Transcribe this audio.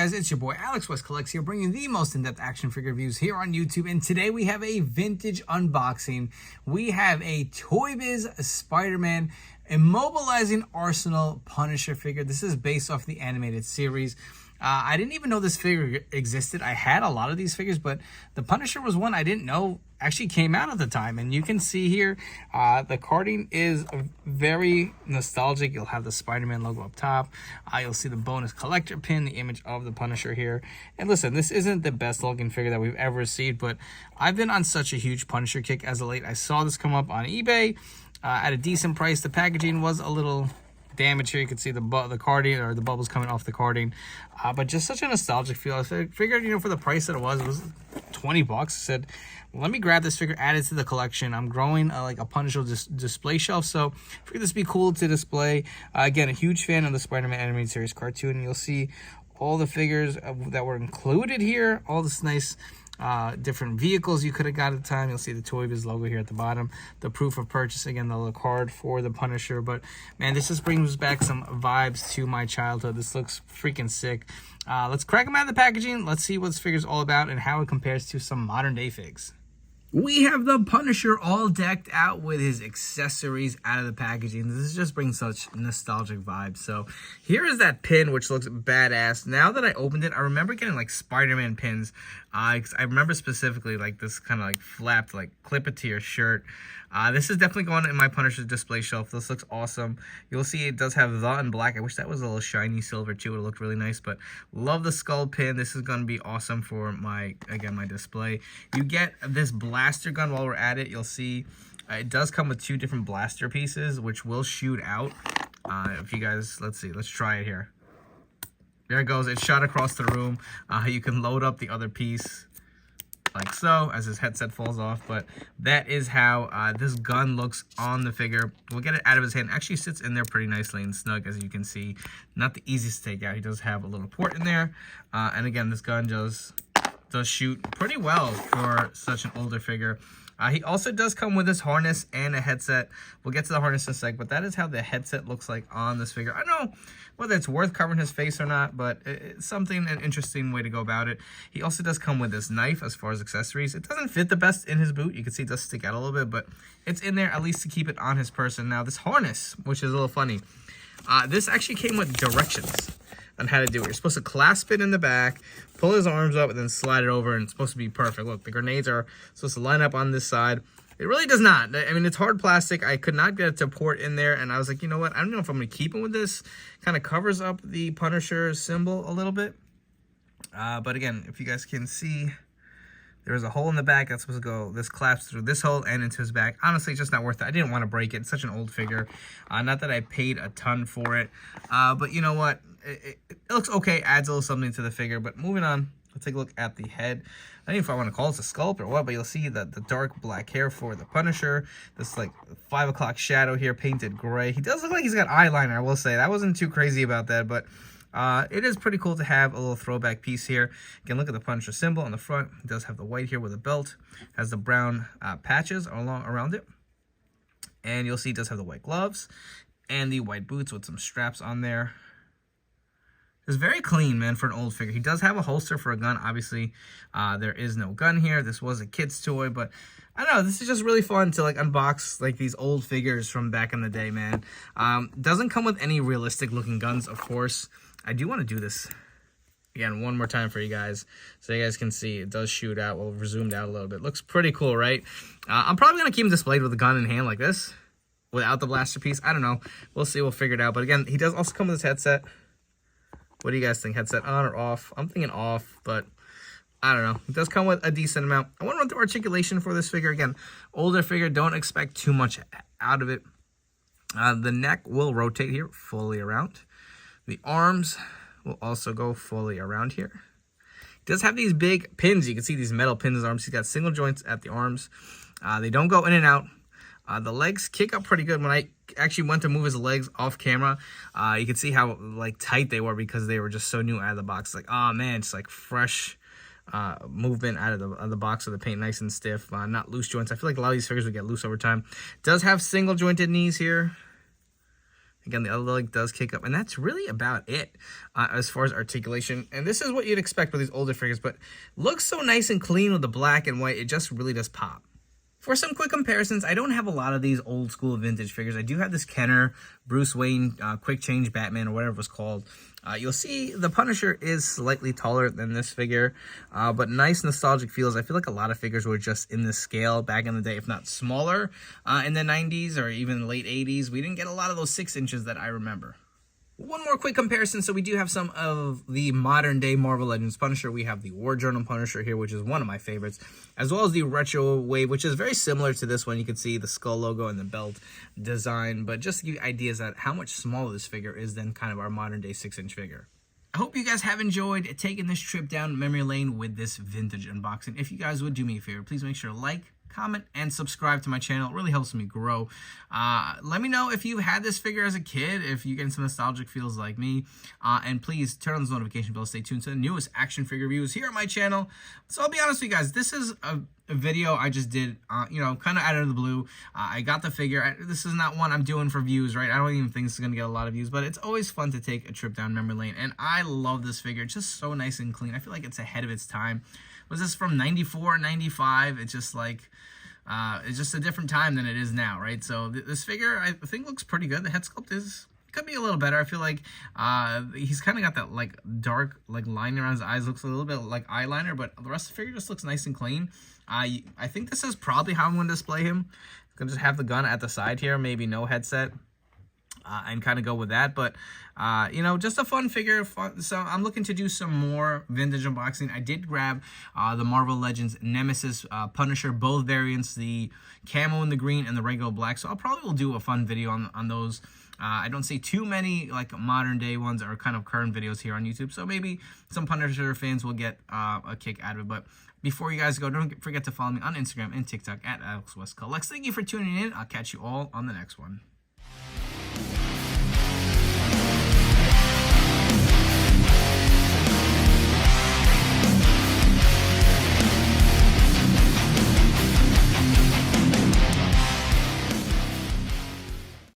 guys? It's your boy Alex West Collects here, bringing the most in-depth action figure reviews here on YouTube. And today we have a vintage unboxing. We have a Toybiz Spider-Man Immobilizing Arsenal Punisher figure. This is based off the animated series. I didn't even know this figure existed. I had a lot of these figures, but the Punisher was one I didn't know actually came out at the time. And you can see here, the carding is very nostalgic. You'll have the Spider-Man logo up top. You'll see the bonus collector pin, the image of the Punisher here. And listen, this isn't the best looking figure that we've ever received, but I've been on such a huge Punisher kick as of late. I saw this come up on eBay at a decent price. The packaging was a little damage here. You can see the carding, or the bubbles coming off the carding, but just such a nostalgic feel. I figured, you know, for the price that it was 20 bucks. I said, well, let me grab this figure, add it to the collection. I'm growing like a Punisher display shelf, so I figured this would be cool to display. Again, a huge fan of the Spider-Man animated series cartoon. You'll see all the figures that were included here, all this nice different vehicles you could have got at the time. You'll see the Toybiz logo here at the bottom, the proof of purchase, again, the card for the Punisher. But man, this just brings back some vibes to my childhood. This looks freaking sick. Let's crack them out of the packaging. Let's see what this figure's all about and how it compares to some modern day figs. We have the Punisher all decked out with his accessories out of the packaging. This just brings such nostalgic vibes. So here is that pin, which looks badass. Now that I opened it, I remember getting like Spider-Man pins. I remember specifically like this kind of like flapped, like clip it to your shirt. This is definitely going in my Punisher display shelf. This looks awesome. You'll see it does have the in black. I wish that was a little shiny silver too. It would look really nice, but love the skull pin. This is going to be awesome for my display. You get this blaster gun while we're at it. You'll see it does come with two different blaster pieces, which will shoot out. If you guys, let's try it here. There it goes. It shot across the room. You can load up the other piece like so as his headset falls off. But that is how this gun looks on the figure. We'll get it out of his hand. Actually sits in there pretty nicely and snug, as you can see. Not the easiest to take out. He does have a little port in there, and again, this gun does shoot pretty well for such an older figure. He also does come with his harness and a headset. We'll get to the harness in a sec, but that is how the headset looks like on this figure. I don't know whether it's worth covering his face or not, but it's an interesting way to go about it. He also does come with this knife as far as accessories. It doesn't fit the best in his boot. You can see it does stick out a little bit, but it's in there at least to keep it on his person. Now, this harness, which is a little funny, this actually came with directions on how to do it. You're supposed to clasp it in the back, pull his arms up, and then slide it over, and it's supposed to be perfect. Look, the grenades are supposed to line up on this side. It really does not. I mean, it's hard plastic. I could not get it to port in there, and I was like, you know what? I don't know if I'm going to keep him with this. Kind of covers up the Punisher symbol a little bit. But again, if you guys can see, there's a hole in the back that's supposed to go, this clasps through this hole and into his back. Honestly, it's just not worth it. I didn't want to break it. It's such an old figure. Not that I paid a ton for it. But you know what? It looks okay. Adds a little something to the figure. But moving on, let's take a look at the head. I don't know if I want to call this a sculpt or what, but you'll see that the dark black hair for the Punisher. This like 5 o'clock shadow here, painted gray. He does look like he's got eyeliner, I will say. I wasn't too crazy about that, but it is pretty cool to have a little throwback piece here. You can look at the Punisher symbol on the front. It does have the white here with a belt. Has the brown patches around it. And you'll see it does have the white gloves and the white boots with some straps on there. It's very clean, man, for an old figure. He does have a holster for a gun. Obviously, there is no gun here. This was a kid's toy, but I don't know. This is just really fun to like unbox like these old figures from back in the day, man. Doesn't come with any realistic looking guns, of course. I do want to do this again one more time for you guys so you guys can see it does shoot out. We'll zoomed out a little bit. Looks pretty cool, right? I'm probably going to keep him displayed with a gun in hand like this without the blaster piece. I don't know. We'll see. We'll figure it out. But again, he does also come with his headset. What do you guys think? Headset on or off? I'm thinking off, but I don't know. It does come with a decent amount. I want to run through articulation for this figure. Again, older figure. Don't expect too much out of it. The neck will rotate here fully around. The arms will also go fully around here. It does have these big pins. You can see these metal pins in his arms. He's got single joints at the arms. They don't go in and out. The legs kick up pretty good. When I actually went to move his legs off camera, you can see how like tight they were because they were just so new out of the box. Like, oh man, it's like fresh movement out of the box with the paint nice and stiff, not loose joints. I feel like a lot of these figures would get loose over time. Does have single jointed knees here. Again, the other leg does kick up, and that's really about it as far as articulation. And this is what you'd expect with these older figures, but looks so nice and clean with the black and white. It just really does pop. For some quick comparisons, I don't have a lot of these old school vintage figures. I do have this Kenner, Bruce Wayne, Quick Change Batman, or whatever it was called. You'll see the Punisher is slightly taller than this figure, but nice nostalgic feels. I feel like a lot of figures were just in this scale back in the day, if not smaller, in the 90s or even late 80s. We didn't get a lot of those 6 inches that I remember. One more quick comparison. So we do have some of the modern day Marvel Legends Punisher. We have the War Journal Punisher here, which is one of my favorites, as well as the Retro Wave, which is very similar to this one. You can see the skull logo and the belt design, but just to give you ideas on how much smaller this figure is than kind of our modern day 6-inch figure. I hope you guys have enjoyed taking this trip down memory lane with this vintage unboxing. If you guys would do me a favor, please make sure to like, comment, and subscribe to my channel. It really helps me grow. Let me know if you had this figure as a kid, if you get some nostalgic feels like me, and please turn on those notification bells. Stay tuned to the newest action figure reviews here on my channel. So I'll be honest with you guys, this is a video I just did, you know, kind of out of the blue. I got the figure. This is not one I'm doing for views, right? I don't even think this is going to get a lot of views, but it's always fun to take a trip down memory lane, and I love this figure. It's just so nice and clean. I feel like it's ahead of its time. Was this from 94, 95? It's just like, it's just a different time than it is now, right? So this figure, I think, looks pretty good. The head sculpt could be a little better. I feel like he's kind of got that like dark like line around his eyes. Looks a little bit like eyeliner, but the rest of the figure just looks nice and clean. I think this is probably how I'm going to display him. I'm going to just have the gun at the side here, maybe no headset. And kind of go with that, but you know, just a fun figure. So I'm looking to do some more vintage unboxing. I did grab the Marvel Legends Nemesis Punisher, both variants, the camo in the green and the regular black. So I'll probably will do a fun video on those. I don't see too many like modern day ones or kind of current videos here on YouTube, so maybe some Punisher fans will get a kick out of it. But before you guys go, don't forget to follow me on Instagram and TikTok at AlexWestCollects. Thank you for tuning in. I'll catch you all on the next one.